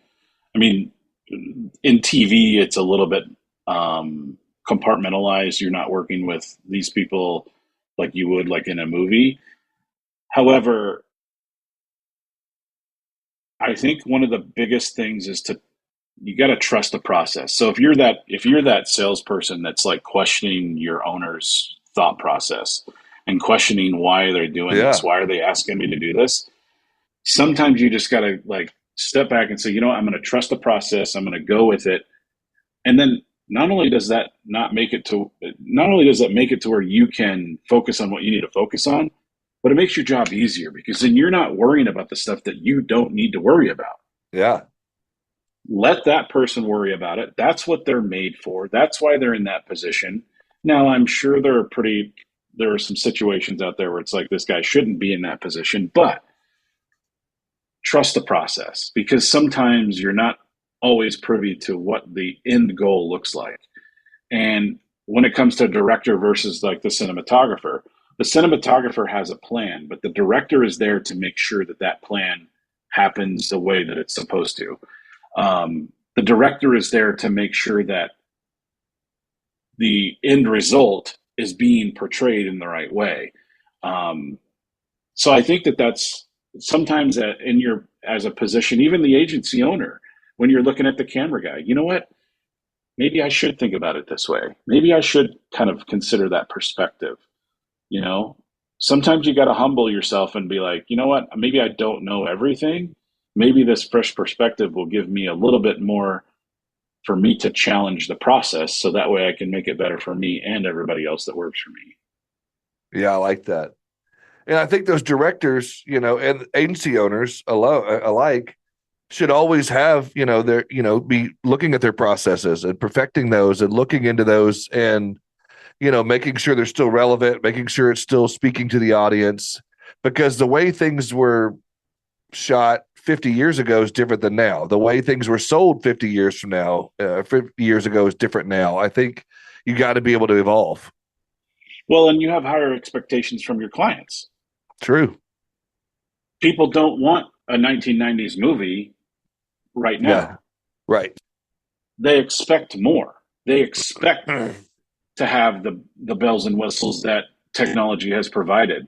mean, in TV it's a little bit compartmentalized. You're not working with these people like you would like in a movie. However, I think one of the biggest things is you got to trust the process. So if you're that salesperson that's like questioning your owner's thought process and questioning why they're doing this, Yeah. why are they asking me to do this? Sometimes you just got to like step back and say, I'm going to trust the process. I'm going to go with it. And then not only does that make it to where you can focus on what you need to focus on, but it makes your job easier, because then you're not worrying about the stuff that you don't need to worry about. Yeah. Let that person worry about it. That's what they're made for. That's why they're in that position. Now, I'm sure there are some situations out there where it's like this guy shouldn't be in that position, but trust the process, because sometimes you're not always privy to what the end goal looks like. And when it comes to director versus like the cinematographer has a plan, but the director is there to make sure that that plan happens the way that it's supposed to. The director is there to make sure that the end result is being portrayed in the right way. Um, so I think that's sometimes in your as a position, even the agency owner, when you're looking at the camera guy, you know what? Maybe I should think about it this way. Maybe I should kind of consider that perspective. You know, sometimes you got to humble yourself and be like, you know what? Maybe I don't know everything. Maybe this fresh perspective will give me a little bit more for me to challenge the process, so that way I can make it better for me and everybody else that works for me. Yeah, I like that. And I think those directors, and agency owners alike should always have, their, be looking at their processes and perfecting those and looking into those, and, making sure they're still relevant, making sure it's still speaking to the audience, because the way things were shot 50 years ago is different than now. The way things were sold 50 years from now, 50 years ago is different now. I think you got to be able to evolve. Well, and you have higher expectations from your clients. True. People don't want a 1990s movie right Yeah. now. Right. They expect more. They expect to have the bells and whistles that technology has provided.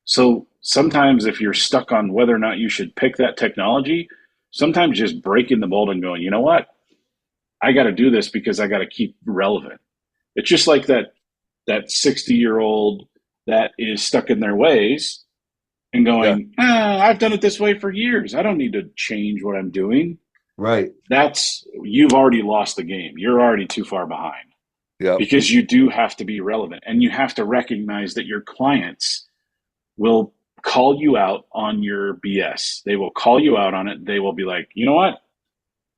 So sometimes if you're stuck on whether or not you should pick that technology, sometimes just breaking the mold and going, you know what? I got to do this because I got to keep relevant. It's just like that 60-year-old that is stuck in their ways and Yeah. going, I've done it this way for years. I don't need to change what I'm doing. Right. You've already lost the game. You're already too far behind, Yep. because you do have to be relevant, and you have to recognize that your clients will call you out on your BS. They will call you out on it. They will be like, you know what?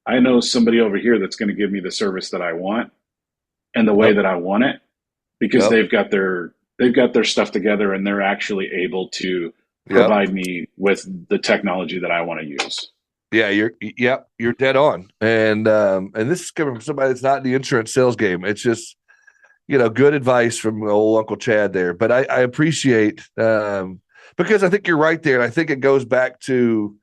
I know somebody over here that's going to give me the service that I want and the way Yep. that I want it, because Yep. they've got their stuff together and they're actually able to Yep. provide me with the technology that I want to use. Yeah, you're dead on. And this is coming from somebody that's not in the insurance sales game. It's just, good advice from old Uncle Chad there. But I appreciate, because I think you're right there. And I think it goes back to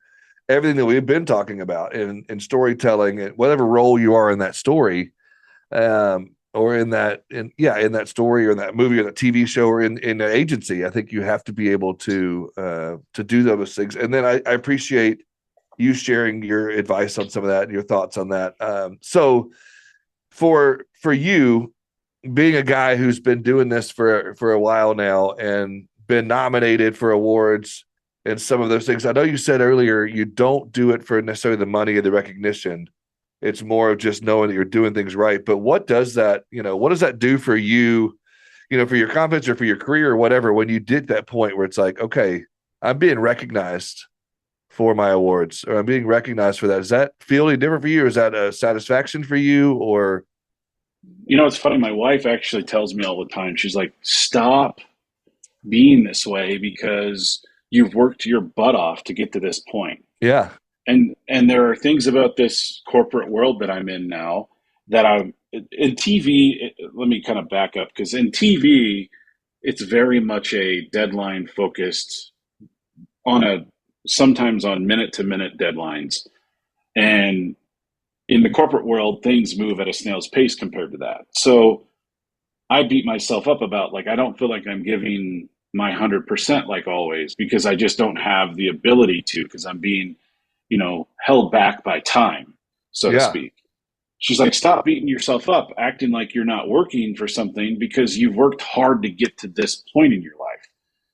everything that we've been talking about in storytelling, and whatever role you are in that story, or in that story, or in that movie, or that TV show, or in an agency. I think you have to be able to do those things. And then I appreciate you sharing your advice on some of that and your thoughts on that. So for you, being a guy who's been doing this for a while now and been nominated for awards and some of those things. I know you said earlier you don't do it for necessarily the money or the recognition. It's more of just knowing that you're doing things right. But what does that, what does that do for you, for your confidence or for your career or whatever, when you did that point where it's like, okay, I'm being recognized for my awards or I'm being recognized for that. Does that feel any different for you? Or is that a satisfaction for you or It's funny. My wife actually tells me all the time. She's like, "Stop being this way because you've worked your butt off to get to this point." yeah. And there are things about this corporate world that I'm in now that I'm in TV. Let me kind of back up because in TV, it's very much a deadline focused on a sometimes on minute to minute deadlines. And in the corporate world, things move at a snail's pace compared to that. So I beat myself up about like I don't feel like I'm giving my 100% like always because I just don't have the ability to because I'm being, held back by time, so to Yeah. speak. She's like, stop beating yourself up, acting like you're not working for something because you've worked hard to get to this point in your life.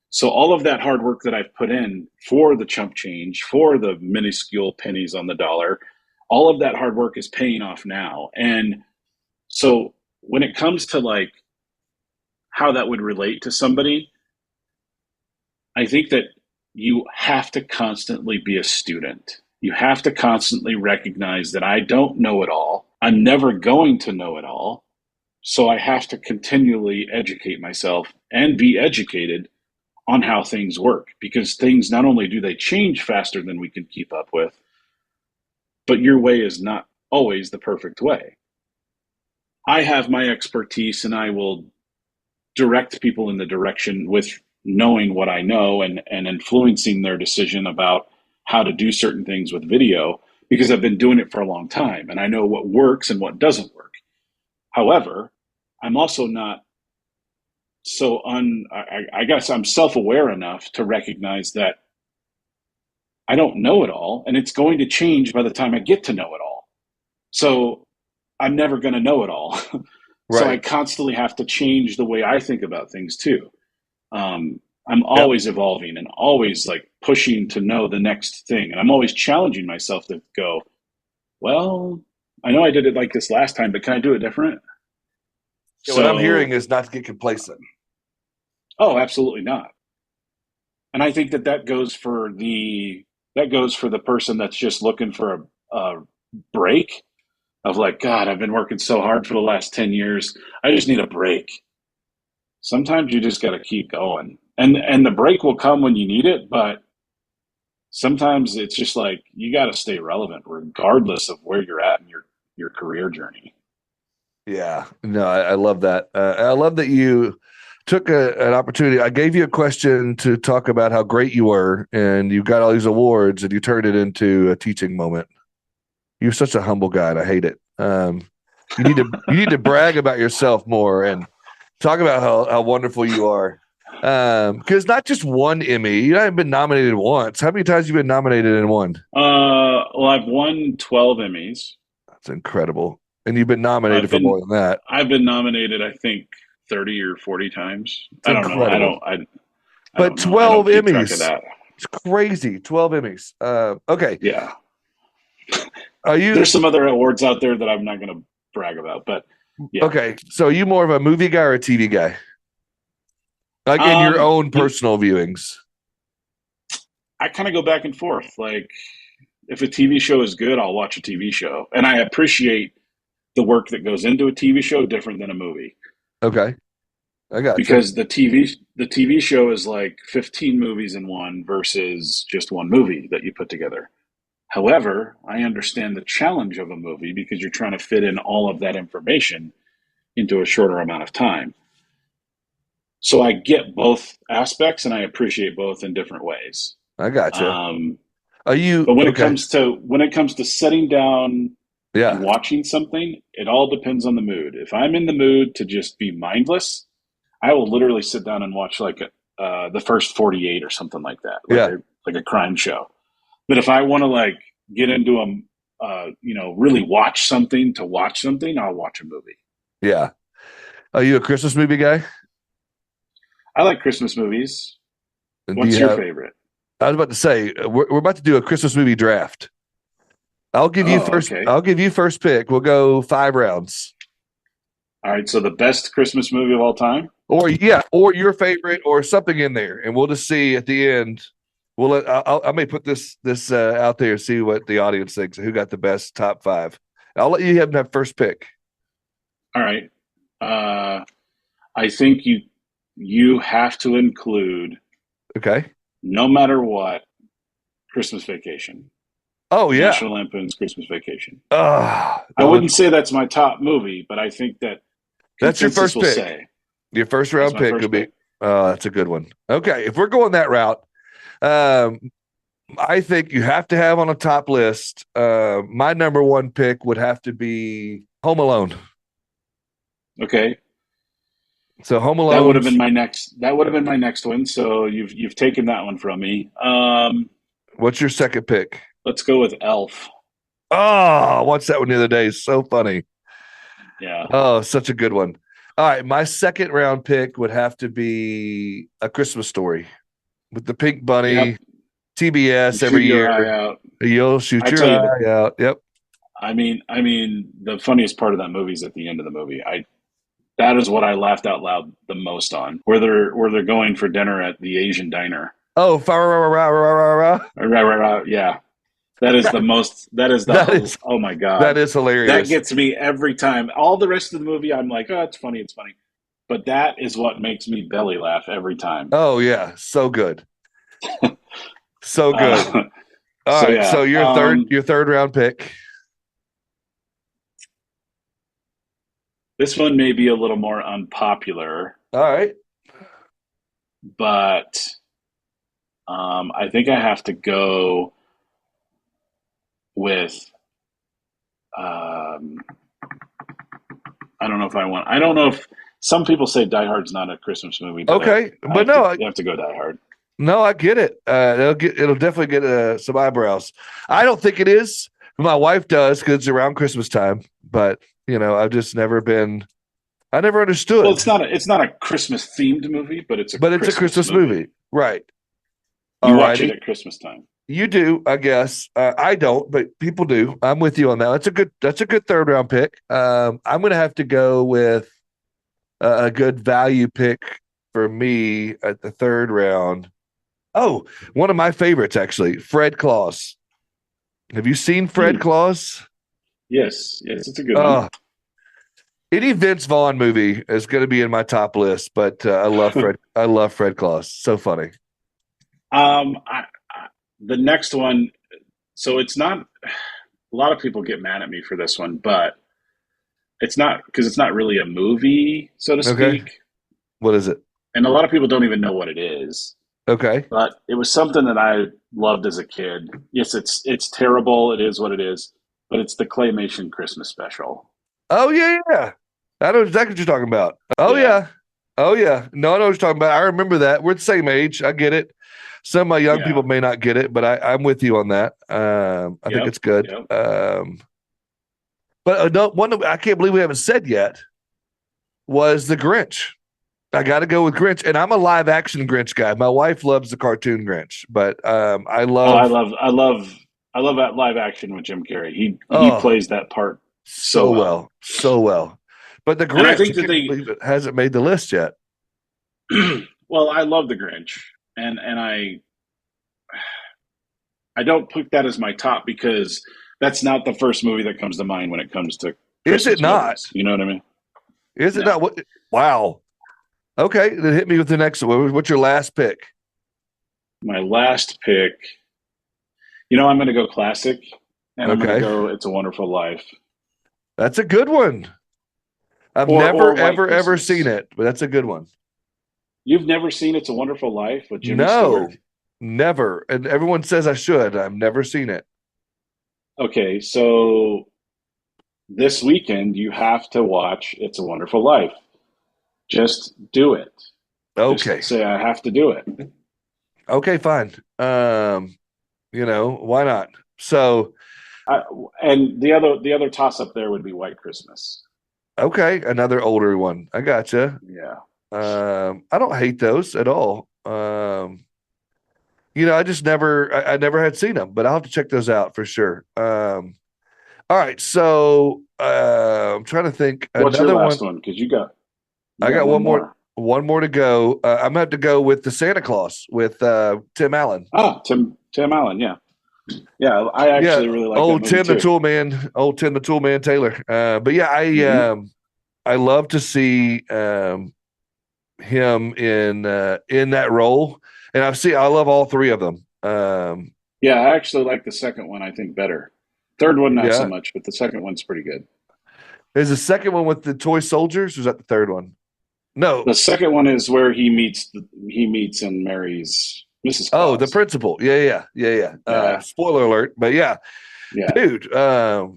So all of that hard work that I've put in for the chump change, for the minuscule pennies on the dollar, all of that hard work is paying off now. And so when it comes to like how that would relate to somebody, I think that you have to constantly be a student. You have to constantly recognize that I don't know it all. I'm never going to know it all. So I have to continually educate myself and be educated on how things work because things not only do they change faster than we can keep up with, but your way is not always the perfect way. I have my expertise and I will direct people in the direction with knowing what I know and influencing their decision about how to do certain things with video because I've been doing it for a long time and I know what works and what doesn't work. However, I'm also not I guess I'm self-aware enough to recognize that I don't know it all and it's going to change by the time I get to know it all. So I'm never going to know it all. So I Right. constantly have to change the way I think about things too. I'm Yep. always evolving and always like pushing to know the next thing. And I'm always challenging myself to go, well, I know I did it like this last time, but can I do it different? Yeah, what I'm hearing So, is not to get complacent. oh, absolutely not. And I think that that goes for the person that's just looking for a break of like, God, I've been working so hard for the last 10 years. I just need a break. Sometimes you just got to keep going. And the break will come when you need it, but sometimes it's just like you got to stay relevant regardless of where you're at in your career journey. Yeah, no, I love that. I love that you took an opportunity. I gave you a question to talk about how great you were, and you got all these awards, and you turned it into a teaching moment. You're such a humble guy, and I hate it. You need to brag about yourself more and talk about how wonderful you are. Because not just one Emmy, you haven't been nominated once. How many times have you been nominated and won? Well, I've won 12 Emmys. That's incredible. And you've been I've nominated for more been than that. I've been nominated, I think, 30 or 40 times. It's I don't know. incredible. I But don't know. I 12 don't keep track of Emmys. that. It's crazy. 12 Emmys. Okay. Yeah. Are you There's some other awards out there that I'm not going to brag about, but yeah. okay? So are you more of a movie guy or a TV guy? Like in your Um, own you, personal viewings. I kind of go back and forth. Like if a TV show is good, I'll watch a TV show. And I appreciate the work that goes into a TV show different than a movie. Okay. I gotcha. Because the TV show is like 15 movies in one versus just one movie that you put together. However, I understand the challenge of a movie because you're trying to fit in all of that information into a shorter amount of time. So I get both aspects and I appreciate both in different ways. I gotcha. Um, Are you but okay? when it comes to setting down and Yeah. watching something, it all depends on the mood. If I'm in the mood to just be mindless, I will literally sit down and watch like the first 48 or something like that, Yeah. like a crime show. But if I want to like get into really watch something to watch something, I'll watch a movie. Yeah. Are you a Christmas movie guy? I like Christmas movies. And do What's you your have? favorite? I was about to say we're about to do a Christmas movie draft. I'll give you Oh, first. okay. I'll give you first pick. We'll go 5 rounds. All right. So the best Christmas movie of all time? Or yeah, or your favorite, or something in there, and we'll just see at the end. I may put this out there, see what the audience thinks. Who got the best top five? I'll let you have that first pick. All right. Uh, I think you have to include, Okay. no matter what, Christmas Vacation. Oh yeah. National Lampoon's Christmas Vacation. I No, wouldn't say that's my top movie, but I think that that's your consensus first will pick. say Your first that's round my pick will first be. pick. That's a good one. Okay, if we're going that route, um, I think you have to have on a top list. My number one pick would have to be Home Alone. Okay, So Home that would have Alone's. been my next. That would have been my next one. So you've taken that one from me. What's your second pick? Let's go with Elf. Oh, I watched that one the other day. So funny. Yeah. Oh, such a good one. All right, my second round pick would have to be A Christmas Story with the pink bunny, Yep. TBS You shoot every your year. eye out. You'll shoot I your tell you that. eye out. Yep. I mean, the funniest part of that movie is at the end of the movie. That is what I laughed out loud the most on, where they're going for dinner at the Asian diner. Oh, fa ra ra ra ra ra ra. Right, right, right. Yeah, that is the most. That is That is oh my that god, is that hilarious. gets me every time. All the rest of the movie, I'm like, oh, it's funny, it's funny, but that is what makes me belly laugh every time. Oh yeah, so good. So good. Uh, All so right, yeah, so your third round pick. this one may be a little more unpopular, All right. but I think I have to go with. Um, I don't know if I want. I don't know if some people say Die Hard's not a Christmas movie, but Okay, I but have to. no, You have to go Die Hard. no, I get it. It'll definitely get some eyebrows. I don't think it is. My wife does because it's around Christmas time. But I've just never been. I never Well, understood. it's not a Christmas themed movie, but it's a But it's a Christmas Christmas movie. movie, right? All You watch it righty. at Christmas time. You do, I guess. I don't, but people do. I'm with you on that. That's a good third round pick. I'm gonna have to go with a good value pick for me at the third round. Oh, one of my favorites actually, Fred Claus. Have you seen Fred Hmm. Claus? Yes, yes, it's a good one. Uh any Vince Vaughn movie is going to be in my top list, but I love Fred. I love Fred Claus. So funny. The next one. So it's not. A lot of people get mad at me for this one, but it's not because it's not really a movie, so to Okay, speak, what is it? and a lot of people don't even know what it is. Okay. But it was something that I loved as a kid. Yes, it's terrible. It is what it is, but it's the claymation Christmas special. Oh yeah, yeah. I know exactly what you're talking about. Oh Yeah, yeah. Oh yeah. No, I know what you're talking about. I remember that. We're the same age. I get it. Some of my young yeah, people may not get it, but I'm with you on that. I think yep, it's good. yep. But one that I can't believe we haven't said yet was the Grinch. I got to go with Grinch, and I'm a live action Grinch guy. My wife loves the cartoon Grinch, but I Oh, I love. love, I love, I love that live action with Jim Carrey. He Oh, plays that part so so well, well, so well. But the and I Grinch, I think that can't they. believe it hasn't made the list yet. Well, I love the Grinch, and I don't put that as my top because that's not the first movie that comes to mind when it comes to Is it Christmas not? movies. You know what I mean? Is it No. not? What? Wow. Okay, then hit me with the next one. What's your last pick? My last pick, I'm going to go classic, and I'm going to Okay, go It's a Wonderful Life that's a good one. I've or never, White ever, ever seen Christmas. it, but that's a good one. You've never seen It's a Wonderful Life with Jimmy Stewart? No, never. And everyone says I should. I've never seen it. Okay, so this weekend you have to watch It's a Wonderful Life. Just do it. Just Okay, say I have to do it. okay, fine. Why not? So I, and the other toss up there would be White Christmas. Okay, another older one. I gotcha. Yeah. I don't hate those at all. I just I never had seen them, but I'll have to check those out for sure. All right, so I'm trying to think. What's your Another one. last one? Because you I got got one one more to go. I'm gonna have to go with the Santa Claus with Tim Allen. Ah, Tim Allen. Yeah, yeah. I Yeah, actually really like that movie too. Old Tim the Tool Man Taylor. But yeah, Hmm. I love to see him in that role, and I love all three of them. Yeah, I actually like the second one. I think better. Third one, not so Yeah, much, but the second one's pretty good. is the second one with the toy soldiers? Or is that the third one? No. The second one is where he meets and marries Mrs. Oh, the Claus. principal. Yeah. Yeah, Spoiler alert, but yeah, yeah. dude. I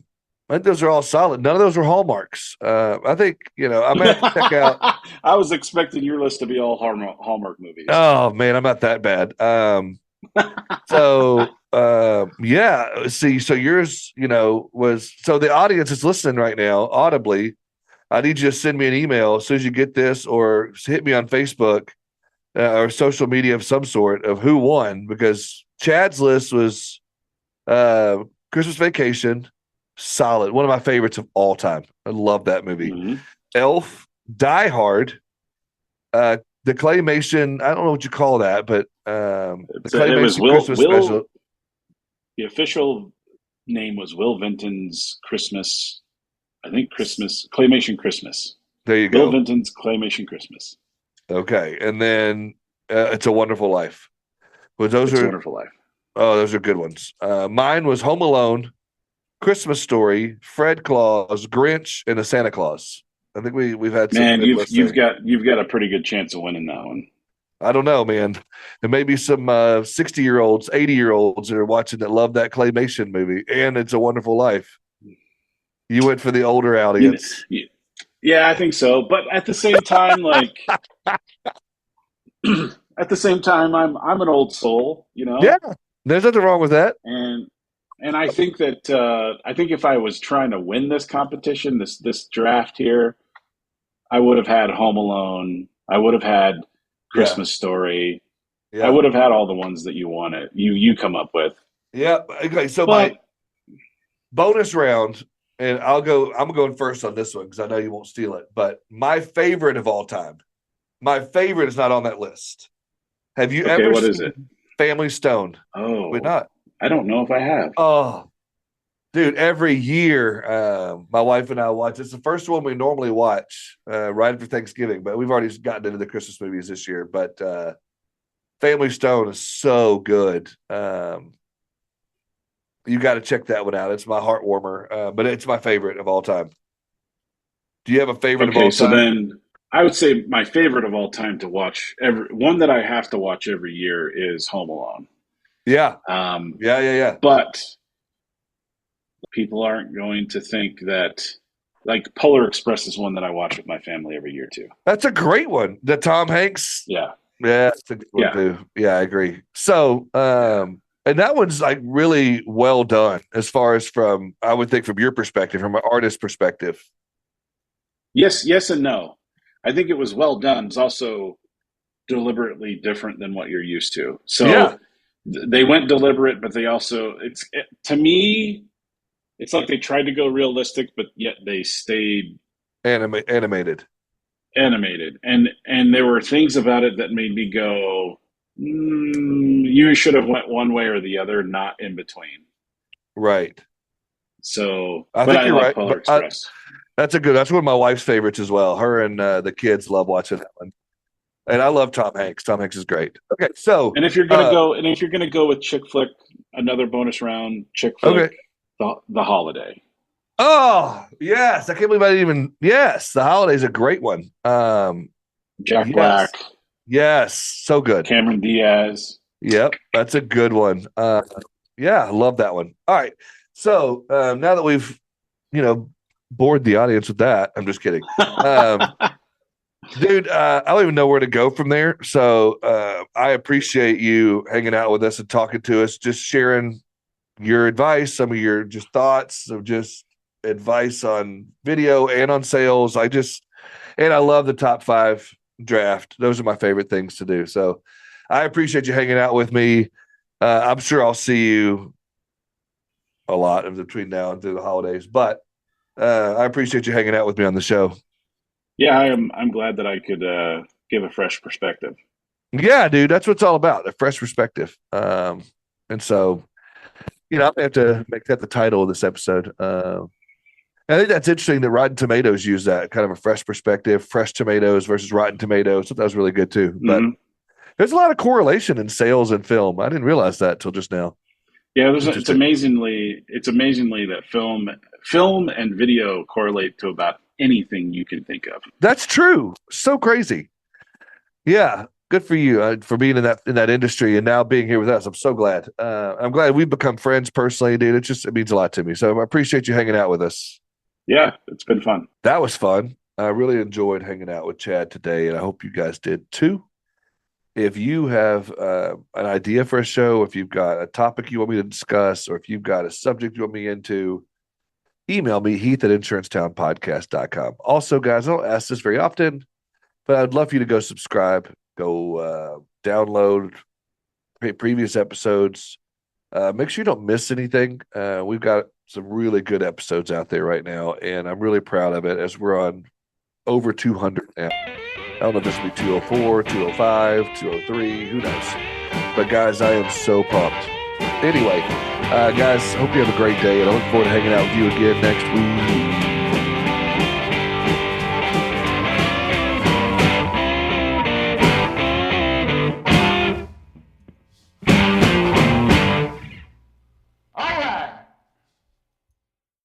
think those are all solid. None of those are hallmarks. I think I'm gonna have to check out. I was expecting your list to be all Hallmark movies. Oh man, I'm not that bad. So yeah. See, so yours, was so the audience is listening right now audibly. I need you to send me an email as soon as you get this, or hit me on Facebook or social media of some sort of who won, because Chad's list was Christmas Vacation, solid, one of my favorites of all time. I love that movie. Hmm. Elf, Die Hard, the claymation. I don't know what you call that, but the It was claymation Will. Christmas special. The official name was Will Vinton's Christmas. I think Christmas Claymation Christmas. There you Will go. Vinton's Claymation Christmas. Okay, and then It's a Wonderful Life. But It's a Wonderful Life. those are good ones. Mine was Home Alone, Christmas Story, Fred Claus, Grinch, and the Santa Claus. I think we've had some Man, good you've lists you've there. got a pretty good chance of winning that one. I don't know, man. There may be some 60-year-olds, 80-year-olds that are watching that love that claymation movie, and It's a Wonderful Life. You went for the older You, audience. yeah, I think so. But at the same time, like at the same time, I'm an old soul, Yeah, there's nothing wrong with that. and I think that I think if I was trying to win this competition, this draft here, I would have had Home Alone. I would have had Yeah, Christmas Story. I yeah, would have had all the ones that you come up with. yeah. Okay, so my But bonus round, and I'm going first on this one because I know you won't steal it. But my favorite of all time, my favorite is not on that list. Have you okay, ever what is it? seen Family Stone? We're Oh, not. I don't know if I have. Oh, dude, every year, my wife and I watch. It's the first one we normally watch right after Thanksgiving, but we've already gotten into the Christmas movies this year. But Family Stone is so good. You got to check that one out. It's my heart warmer, but it's my favorite of all time. Do you have a favorite of Okay, all so time? then I would say my favorite of all time to watch every one that I have to watch every year is Home Alone. Yeah, Um, yeah. but people aren't going to think that like Polar Express is one that I watch with my family every year too. That's a great one. The Tom Hanks. Yeah, Yeah, that's a good one yeah, too. Yeah, I agree. So, yeah. and that one's like really well done as far as from, I would think, from your perspective, from an artist perspective. Yes, and no. I think it was well done. It's also deliberately different than what you're used to. Yeah, So they went deliberate, but they also to me it's like they tried to go realistic, but yet they stayed animated. animated. And there were things about it that made me go, you should have went one way or the other, not in between. Right. So, I but think I you're love right. Polar Express. That's one of my wife's favorites as well. Her and the kids love watching that one. And I love Tom Hanks. Tom Hanks is great. Okay, so And if you're gonna go with chick flick, another bonus round chick flick, okay. the Holiday. Oh yes, I can't believe I didn't even. Yes, the holiday's a great one. Jack Yes, Black, yes, so good. Cameron Diaz. Yep, that's a good one. Yeah, I love that one. All right, so now that we've you know bored the audience with that, I'm just kidding. Dude, I don't even know where to go from there. So I appreciate you hanging out with us and talking to us, just sharing your advice, some of your just thoughts of just advice on video and on sales. And I love the top 5 draft. Those are my favorite things to do. So I appreciate you hanging out with me. I'm sure I'll see you a lot in between now and through the holidays, but I appreciate you hanging out with me on the show. Yeah, I'm glad that I could give a fresh perspective. Yeah, dude, that's what it's all about, a fresh perspective. And so, I'm going to have to make that the title of this episode. I think that's interesting that Rotten Tomatoes use that kind of a fresh perspective, fresh tomatoes versus Rotten Tomatoes. So that was really good too. But there's a lot of correlation in sales and film. I didn't realize that till just now. Yeah, it's amazingly that film and video correlate to about anything you can think of. That's true. So crazy. Yeah, good for you for being in that industry and now being here with us. I'm so glad. I'm glad we've become friends personally, dude. It means a lot to me. So I appreciate you hanging out with us. Yeah, it's been fun. That was fun. I really enjoyed hanging out with Chad today, and I hope you guys did too. If you have an idea for a show, if you've got a topic you want me to discuss, or if you've got a subject you want me into, email me, heath@insurancetownpodcast.com. Also, guys, I don't ask this very often, but I'd love for you to go subscribe, go download previous episodes. Make sure you don't miss anything. We've got some really good episodes out there right now, and I'm really proud of it as we're on over 200 now. I don't know if this will be 204, 205, 203, who knows. But, guys, I am so pumped. Anyway, guys, hope you have a great day, and I look forward to hanging out with you again next week.